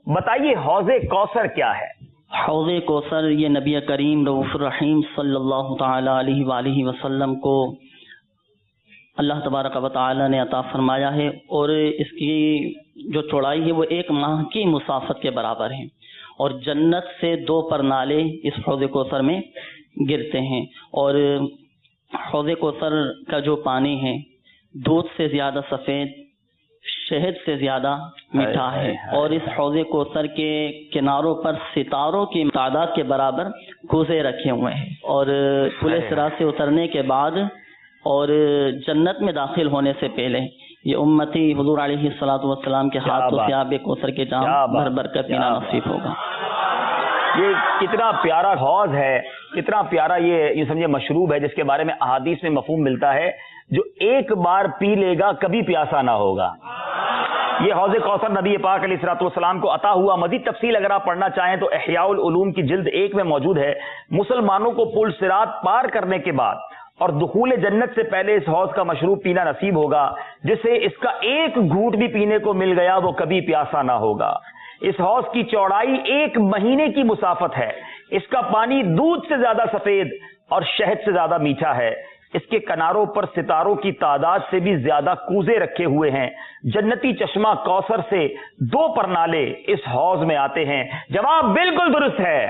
बताइए हौज़े कौसर क्या है? हौज़े कौसर ये नबी करीम रऊफ़ुर रहीम सल्लल्लाहु ताला अलैहि वसल्लम को अल्लाह तबारक व तआला ने अता फरमाया है, और इसकी जो चौड़ाई है वो 1 माह की मुसाफत के बराबर है, और जन्नत से 2 परनाले इस हौज़े कौसर में गिरते हैं। और हौज़े कौसर का जो पानी है दूध से ज़्यादा सफ़ेद, शहद से ज़्यादा मीठा है, और इस हौज़े कौसर के किनारों पर सितारों की तादाद के बराबर कूज़े रखे हुए हैं। और पुल सिरात से उतरने के बाद और जन्नत में दाखिल होने से पहले ये उम्मती हुज़ूर अलैहिस्सलातु वस्सलाम के हाथों से आब कौसर के जाम भर भर कर पीना नसीब होगा। ये कितना प्यारा हौज़ है, कितना प्यारा ये समझिए मशरूब है, जिसके बारे में अहादीस में मफ़हूम मिलता है जो एक बार पी लेगा कभी प्यासा ना होगा। ये हौज़े कौसर नबी पाक अलैहिस्सलातु वस्सलाम को अता हुआ। मज़ीद तफसील अगर आप पढ़ना चाहें तो इह्याउल उलूम की जिल्द 1 में मौजूद है। मुसलमानों को पुल सिरात पार करने के बाद और दुखूल जन्नत से पहले इस हौज़ का मशरूब पीना नसीब होगा, जिसे इसका 1 घूंट भी पीने को मिल गया वो कभी प्यासा ना होगा। इस हौज़ की चौड़ाई 1 महीने की मुसाफत है। इसका पानी दूध से ज्यादा सफेद और शहद से ज्यादा मीठा है। इसके किनारों पर सितारों की तादाद से भी ज्यादा कूजे रखे हुए हैं। जन्नती चश्मा कौसर से 2 परनाले इस हौज़ में आते हैं। जवाब बिल्कुल दुरुस्त है।